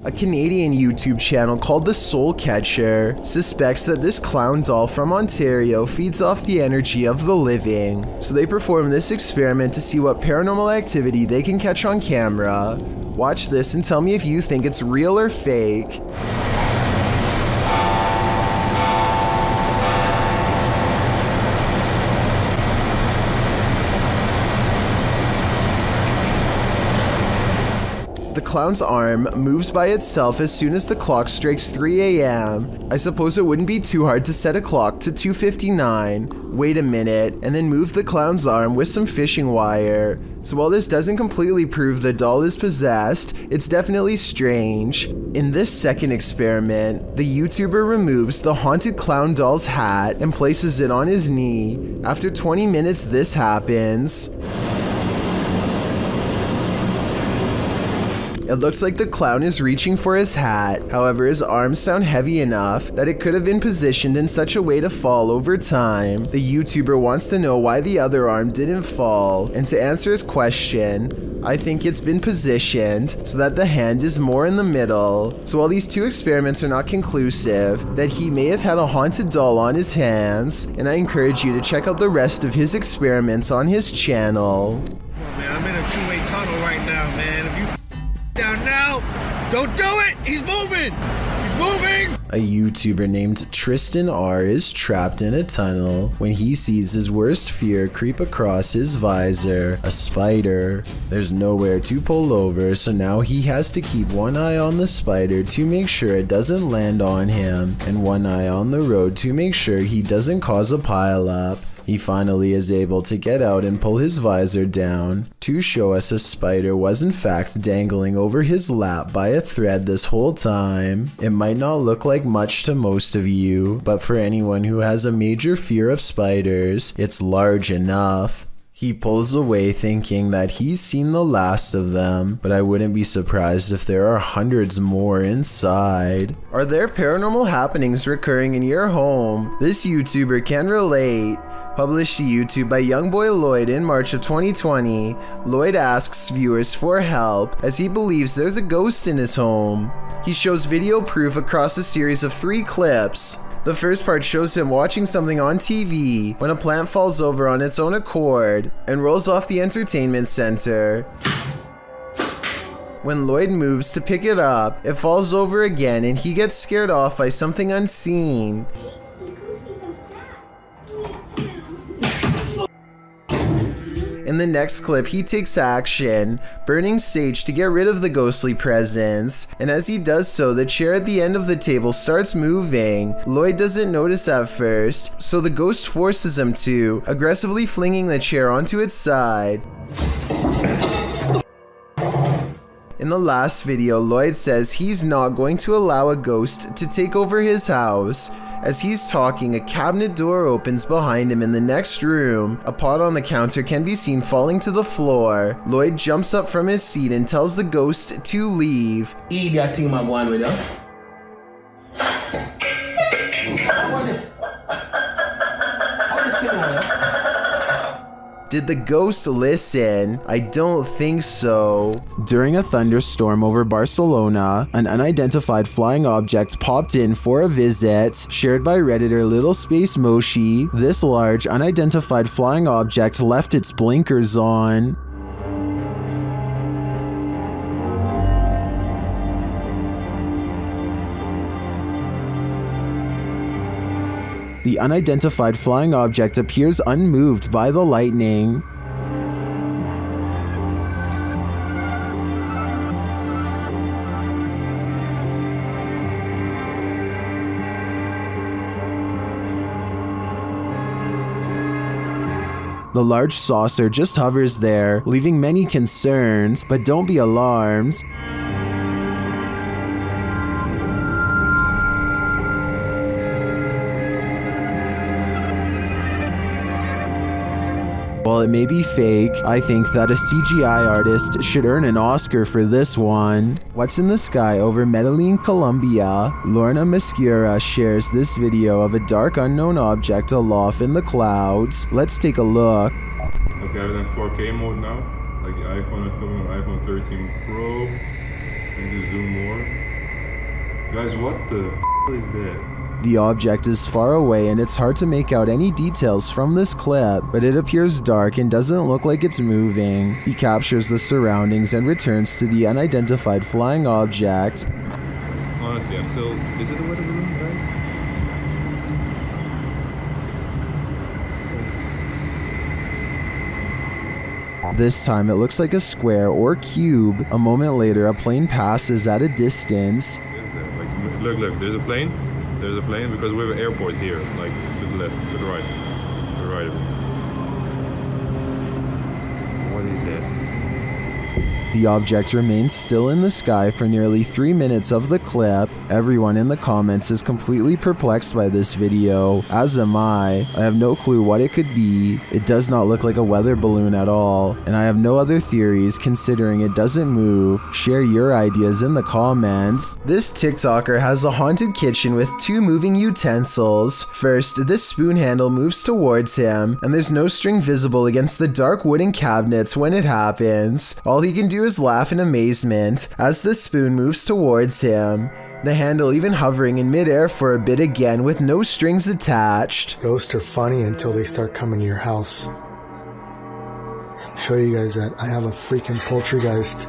A Canadian YouTube channel called The Soul Catcher suspects that this clown doll from Ontario feeds off the energy of the living, so they perform this experiment to see what paranormal activity they can catch on camera. Watch this and tell me if you think it's real or fake. The clown's arm moves by itself as soon as the clock strikes 3 a.m. I suppose it wouldn't be too hard to set a clock to 2:59, wait a minute, and then move the clown's arm with some fishing wire. So while this doesn't completely prove the doll is possessed, it's definitely strange. In this second experiment, the YouTuber removes the haunted clown doll's hat and places it on his knee. After 20 minutes, this happens. It looks like the clown is reaching for his hat, however his arms sound heavy enough that it could have been positioned in such a way to fall over time. The YouTuber wants to know why the other arm didn't fall, and to answer his question, I think it's been positioned so that the hand is more in the middle. So while these two experiments are not conclusive, that he may have had a haunted doll on his hands, and I encourage you to check out the rest of his experiments on his channel. Oh man, I'm in a two-way tunnel right now, man. If you down now, don't do it! He's moving! He's moving! A YouTuber named Tristan R is trapped in a tunnel when he sees his worst fear creep across his visor, a spider. There's nowhere to pull over, so now he has to keep one eye on the spider to make sure it doesn't land on him, and one eye on the road to make sure he doesn't cause a pileup. He finally is able to get out and pull his visor down to show us a spider was in fact dangling over his lap by a thread this whole time. It might not look like much to most of you, but for anyone who has a major fear of spiders, it's large enough. He pulls away thinking that he's seen the last of them, but I wouldn't be surprised if there are hundreds more inside. Are there paranormal happenings recurring in your home? This YouTuber can relate. Published to YouTube by Youngboy Lloyd in March of 2020, Lloyd asks viewers for help as he believes there's a ghost in his home. He shows video proof across a series of 3 clips. The first part shows him watching something on TV when a plant falls over on its own accord and rolls off the entertainment center. When Lloyd moves to pick it up, it falls over again and he gets scared off by something unseen. In the next clip, he takes action, burning sage to get rid of the ghostly presence, and as he does so, the chair at the end of the table starts moving. Lloyd doesn't notice at first, so the ghost forces him to, aggressively flinging the chair onto its side. In the last video, Lloyd says he's not going to allow a ghost to take over his house. As he's talking, a cabinet door opens behind him in the next room. A pot on the counter can be seen falling to the floor. Lloyd jumps up from his seat and tells the ghost to leave. Eat that thing, my one with you. Did the ghost listen? I don't think so. During a thunderstorm over Barcelona, an unidentified flying object popped in for a visit. Shared by Redditor Little Space Moshi, this large unidentified flying object left its blinkers on. The unidentified flying object appears unmoved by the lightning. The large saucer just hovers there, leaving many concerned, but don't be alarmed. While it may be fake, I think that a CGI artist should earn an Oscar for this one. What's in the sky over Medellin, Colombia? Lorna Mascura shares this video of a dark unknown object aloft in the clouds. Let's take a look. Okay, I've done 4K mode now. Like the iPhone, I'm filming on iPhone 13 Pro. And just zoom more. Guys, what the is that? The object is far away and it's hard to make out any details from this clip, but it appears dark and doesn't look like it's moving. He captures the surroundings and returns to the unidentified flying object. Honestly, I'm still... Is it a weather balloon, right? This time it looks like a square or cube. A moment later, a plane passes at a distance. What is that? Like, look, there's a plane. There's a plane because we have an airport here, like to the left, to the right. To the right of it. What is that? The object remains still in the sky for nearly 3 minutes of the clip. Everyone in the comments is completely perplexed by this video, as am I. I have no clue what it could be. It does not look like a weather balloon at all, and I have no other theories considering it doesn't move. Share your ideas in the comments. This TikToker has a haunted kitchen with 2 moving utensils. First, this spoon handle moves towards him, and there's no string visible against the dark wooden cabinets when it happens. All he can do is laugh in amazement as the spoon moves towards him. The handle even hovering in midair for a bit again with no strings attached. Ghosts are funny until they start coming to your house. I'll show you guys that I have a freaking poltergeist.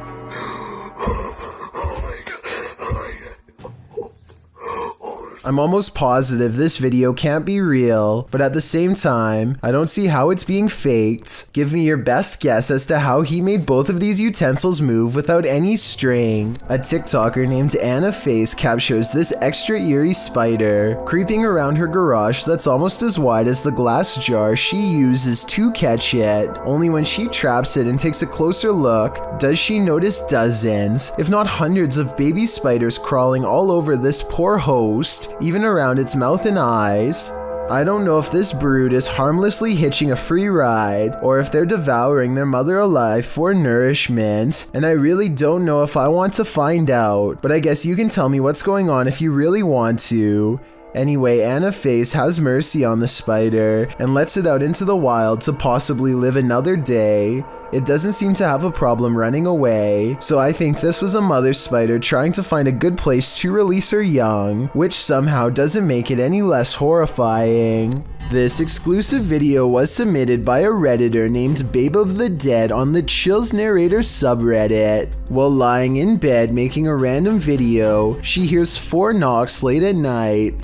I'm almost positive this video can't be real, but at the same time, I don't see how it's being faked. Give me your best guess as to how he made both of these utensils move without any string. A TikToker named Anna Face captures this extra eerie spider creeping around her garage that's almost as wide as the glass jar she uses to catch it. Only when she traps it and takes a closer look, does she notice dozens, if not hundreds of baby spiders crawling all over this poor host, even around its mouth and eyes. I don't know if this brood is harmlessly hitching a free ride, or if they're devouring their mother alive for nourishment, and I really don't know if I want to find out, but I guess you can tell me what's going on if you really want to. Anyway, Anna Face has mercy on the spider and lets it out into the wild to possibly live another day. It doesn't seem to have a problem running away, so I think this was a mother spider trying to find a good place to release her young, which somehow doesn't make it any less horrifying. This exclusive video was submitted by a Redditor named Babe of the Dead on the Chills Narrator subreddit. While lying in bed making a random video, she hears 4 knocks late at night.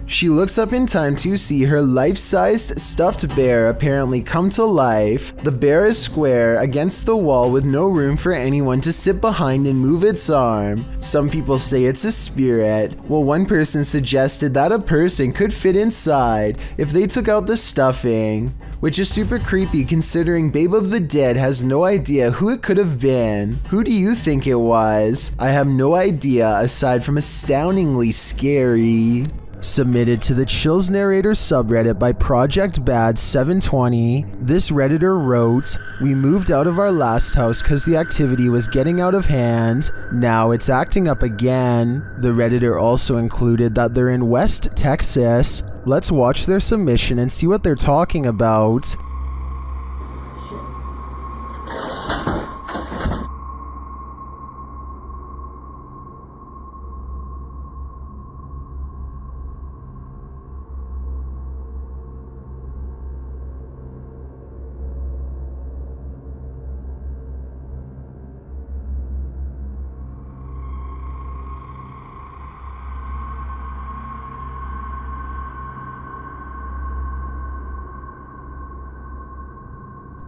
She looks up in time to see her life-sized stuffed bear apparently come to life. The bear is square against the wall with no room for anyone to sit behind and move its arm. Some people say it's a spirit, while one person suggested that a person could fit inside if they took out the stuffing, which is super creepy considering Babe of the Dead has no idea who it could have been. Who do you think it was? I have no idea aside from astoundingly scary. Submitted to the Chills Narrator subreddit by Project Bad 720, this Redditor wrote, "We moved out of our last house because the activity was getting out of hand. Now it's acting up again." The Redditor also included that they're in West Texas. Let's watch their submission and see what they're talking about.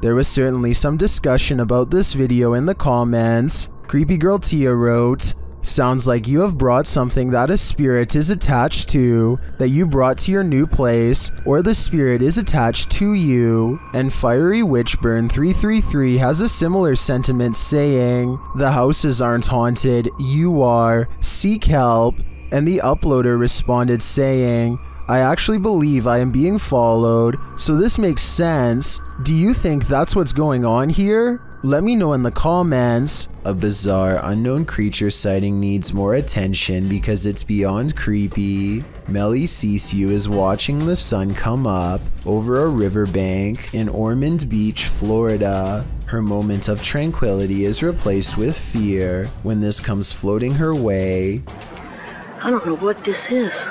There was certainly some discussion about this video in the comments. Creepy Girl Tia wrote, "Sounds like you have brought something that a spirit is attached to, that you brought to your new place, or the spirit is attached to you." And Fiery Witchburn 333 has a similar sentiment saying, "The houses aren't haunted, you are, seek help." And the uploader responded saying, "I actually believe I am being followed, so this makes sense. Do you think that's what's going on here?" Let me know in the comments. A bizarre unknown creature sighting needs more attention because it's beyond creepy. Melly Sisu is watching the sun come up over a riverbank in Ormond Beach, Florida. Her moment of tranquility is replaced with fear when this comes floating her way. I don't know what this is.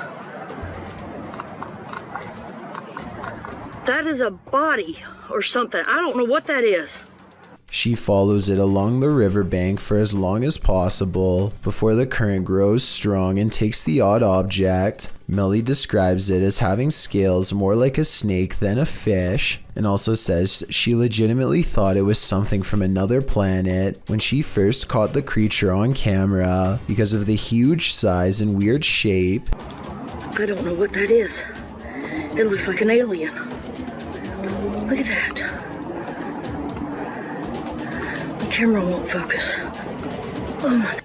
That is a body or something. I don't know what that is. She follows it along the riverbank for as long as possible before the current grows strong and takes the odd object. Melly describes it as having scales more like a snake than a fish, and also says she legitimately thought it was something from another planet when she first caught the creature on camera because of the huge size and weird shape. I don't know what that is. It looks like an alien. Look at that. The camera won't focus. Oh my.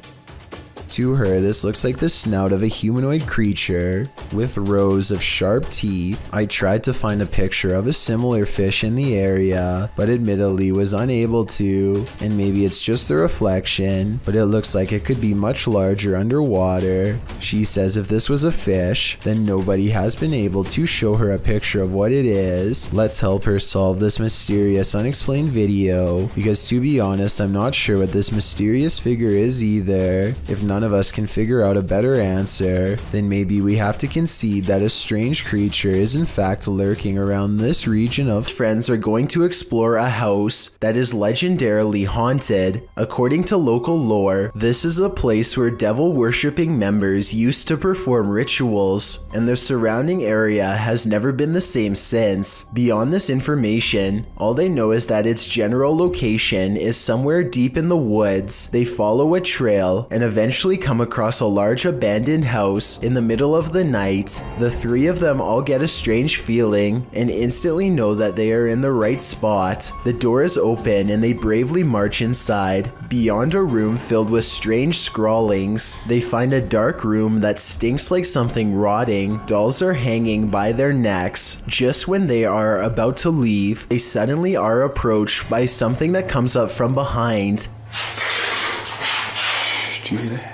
To her, this looks like the snout of a humanoid creature with rows of sharp teeth. I tried to find a picture of a similar fish in the area, but admittedly was unable to, and maybe it's just the reflection, but it looks like it could be much larger underwater. She says if this was a fish, then nobody has been able to show her a picture of what it is. Let's help her solve this mysterious unexplained video, because to be honest, I'm not sure what this mysterious figure is either. If none of us can figure out a better answer, then maybe we have to concede that a strange creature is in fact lurking around this region of. Friends are going to explore a house that is legendarily haunted. According to local lore, this is a place where devil-worshipping members used to perform rituals, and the surrounding area has never been the same since. Beyond this information, all they know is that its general location is somewhere deep in the woods. They follow a trail and eventually come across a large abandoned house in the middle of the night. The three of them all get a strange feeling and instantly know that they are in the right spot. The door is open and they bravely march inside. Beyond a room filled with strange scrawlings, they find a dark room that stinks like something rotting. Dolls are hanging by their necks. Just when they are about to leave, they suddenly are approached by something that comes up from behind. Do you hear that?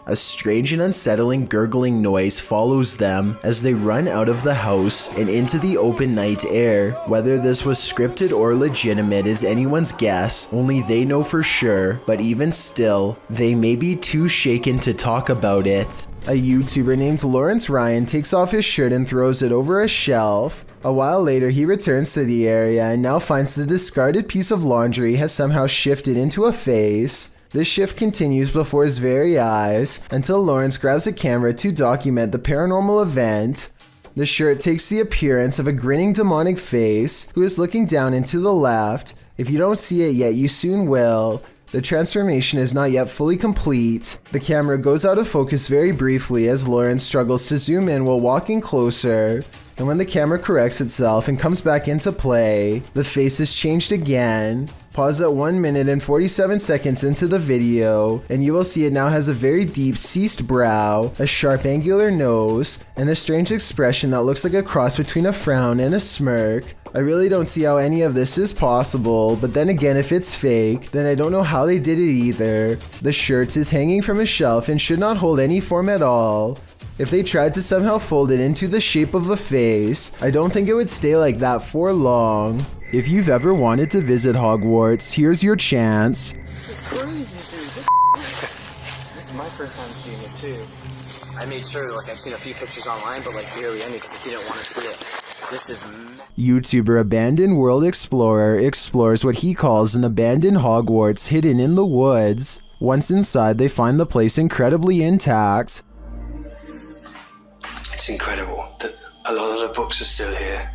A strange and unsettling gurgling noise follows them as they run out of the house and into the open night air. Whether this was scripted or legitimate is anyone's guess, only they know for sure, but even still, they may be too shaken to talk about it. A YouTuber named Lawrence Ryan takes off his shirt and throws it over a shelf. A while later, he returns to the area and now finds the discarded piece of laundry has somehow shifted into a face. This shift continues before his very eyes until Lawrence grabs a camera to document the paranormal event. The shirt takes the appearance of a grinning demonic face who is looking down and to the left. If you don't see it yet, you soon will. The transformation is not yet fully complete. The camera goes out of focus very briefly as Lawrence struggles to zoom in while walking closer. And when the camera corrects itself and comes back into play, the face is changed again. Pause at 1 minute and 47 seconds into the video, and you will see it now has a very deep, ceased brow, a sharp angular nose, and a strange expression that looks like a cross between a frown and a smirk. I really don't see how any of this is possible, but then again, if it's fake, then I don't know how they did it either. The shirt is hanging from a shelf and should not hold any form at all. If they tried to somehow fold it into the shape of a face, I don't think it would stay like that for long. If you've ever wanted to visit Hogwarts, here's your chance. This is crazy, dude. This is my first time seeing it too. I made sure, I've seen a few pictures online, but barely any because I didn't want to see it. This is... YouTuber Abandoned World Explorer explores what he calls an abandoned Hogwarts hidden in the woods. Once inside, they find the place incredibly intact. It's incredible that a lot of the books are still here.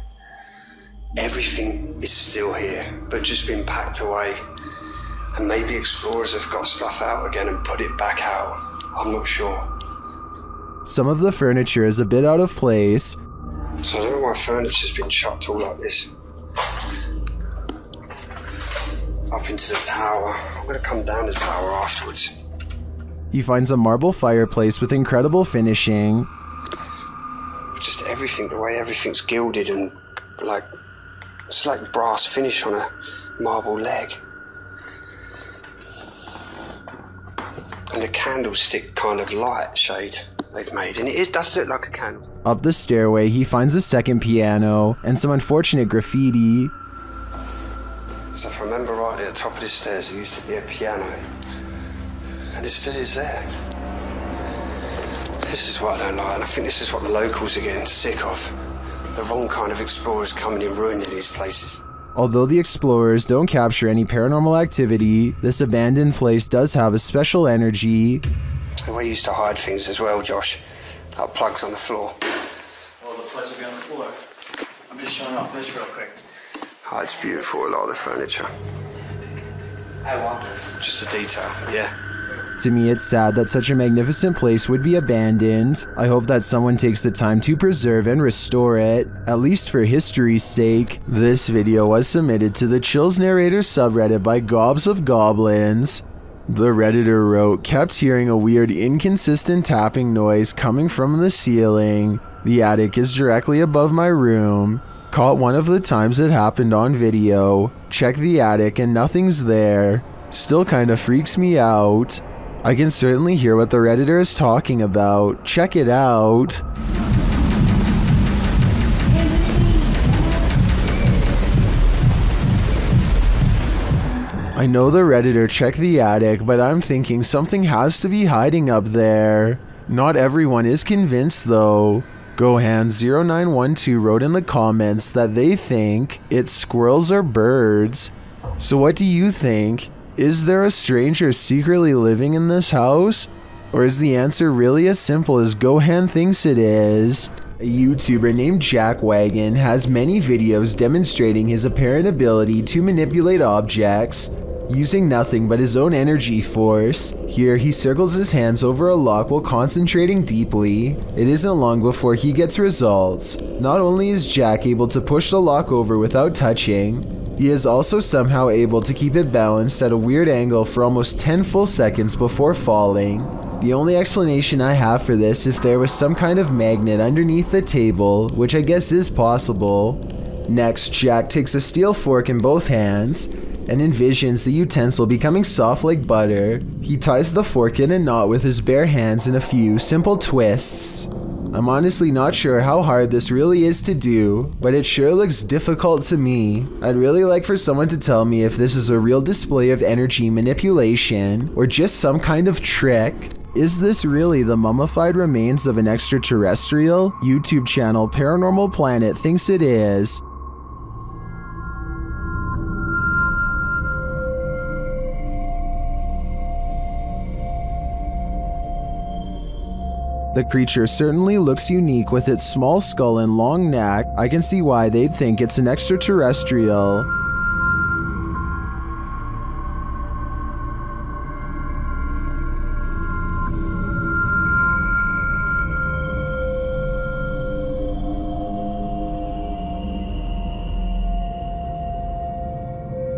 Everything is still here, but just been packed away. And maybe explorers have got stuff out again and put it back out. I'm not sure. Some of the furniture is a bit out of place. So I don't know why furniture's been chucked all like this. Up into the tower. I'm gonna come down the tower afterwards. He finds a marble fireplace with incredible finishing. just everything, the way everything's gilded and like, it's like brass finish on a marble leg. And the candlestick kind of light shade they've made, and it does look like a candle. Up the stairway, he finds a second piano and some unfortunate graffiti. So if I remember rightly, at the top of the stairs there used to be a piano, and it still is there. This is what I don't like, and I think this is what the locals are getting sick of. The wrong kind of explorers coming in ruining these places. Although the explorers don't capture any paranormal activity, this abandoned place does have a special energy. The way you used to hide things as well, Josh. Like plugs on the floor. Well, the plugs will be on the floor. I'm just showing off this real quick. Oh, it's beautiful, a lot of the furniture. I want this. Just a detail, yeah. To me, it's sad that such a magnificent place would be abandoned. I hope that someone takes the time to preserve and restore it, at least for history's sake. This video was submitted to the Chills Narrator subreddit by Gobs of Goblins. The Redditor wrote, kept hearing a weird inconsistent tapping noise coming from the ceiling. The attic is directly above my room. Caught one of the times it happened on video. Check the attic and nothing's there. Still kinda freaks me out. I can certainly hear what the Redditor is talking about. Check it out. I know the Redditor checked the attic, but I'm thinking something has to be hiding up there. Not everyone is convinced though. Gohan0912 wrote in the comments that they think it's squirrels or birds. So what do you think? Is there a stranger secretly living in this house? Or is the answer really as simple as Gohan thinks it is? A YouTuber named Jackwagon has many videos demonstrating his apparent ability to manipulate objects using nothing but his own energy force. Here he circles his hands over a lock while concentrating deeply. It isn't long before he gets results. Not only is Jack able to push the lock over without touching, he is also somehow able to keep it balanced at a weird angle for almost 10 full seconds before falling. The only explanation I have for this is if there was some kind of magnet underneath the table, which I guess is possible. Next, Jack takes a steel fork in both hands and envisions the utensil becoming soft like butter. He ties the fork in a knot with his bare hands in a few simple twists. I'm honestly not sure how hard this really is to do, but it sure looks difficult to me. I'd really like for someone to tell me if this is a real display of energy manipulation or just some kind of trick. Is this really the mummified remains of an extraterrestrial? YouTube channel Paranormal Planet thinks it is. The creature certainly looks unique with its small skull and long neck. I can see why they'd think it's an extraterrestrial.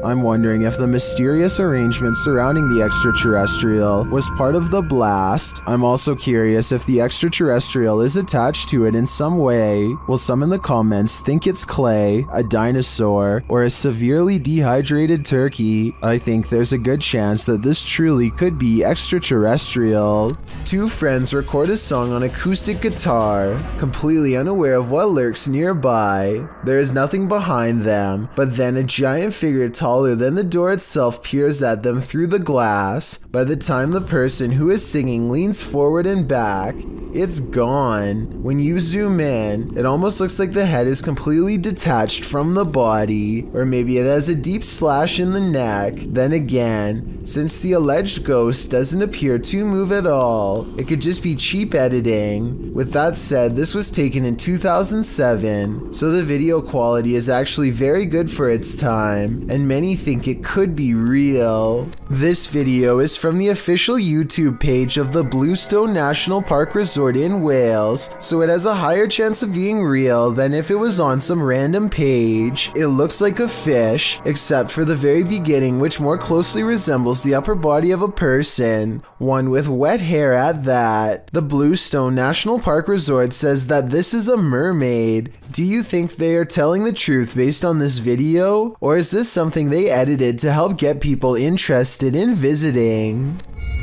I'm wondering if the mysterious arrangement surrounding the extraterrestrial was part of the blast. I'm also curious if the extraterrestrial is attached to it in some way. Will some in the comments think it's clay, a dinosaur, or a severely dehydrated turkey? I think there's a good chance that this truly could be extraterrestrial. Two friends record a song on acoustic guitar, completely unaware of what lurks nearby. There is nothing behind them, but then a giant figure taller than the door itself peers at them through the glass. By the time the person who is singing leans forward and back, it's gone. When you zoom in, it almost looks like the head is completely detached from the body, or maybe it has a deep slash in the neck. Then again, since the alleged ghost doesn't appear to move at all, it could just be cheap editing. With that said, this was taken in 2007, so the video quality is actually very good for its time, and many many think it could be real. This video is from the official YouTube page of the Bluestone National Park Resort in Wales, so it has a higher chance of being real than if it was on some random page. It looks like a fish, except for the very beginning, which more closely resembles the upper body of a person, one with wet hair at that. The Bluestone National Park Resort says that this is a mermaid. Do you think they are telling the truth based on this video? Or is this something they edited to help get people interested in visiting?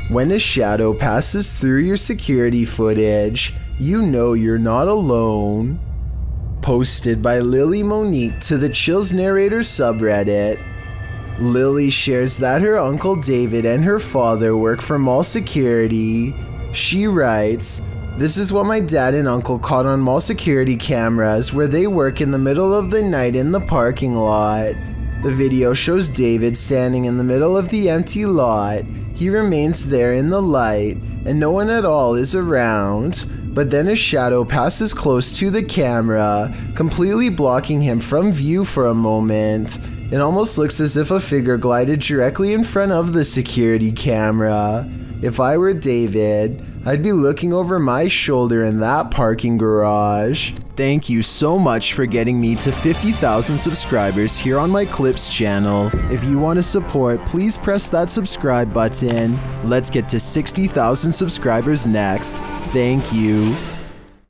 When a shadow passes through your security footage, you know you're not alone. Posted by Lily Monique to the Chills Narrator subreddit. Lily shares that her uncle David and her father work for mall security. She writes, "This is what my dad and uncle caught on mall security cameras where they work in the middle of the night in the parking lot. The video shows David standing in the middle of the empty lot. He remains there in the light and no one at all is around, but then a shadow passes close to the camera, completely blocking him from view for a moment. It almost looks as if a figure glided directly in front of the security camera. If I were David, I'd be looking over my shoulder in that parking garage." Thank you so much for getting me to 50,000 subscribers here on my Clips channel. If you want to support, please press that subscribe button. Let's get to 60,000 subscribers next. Thank you.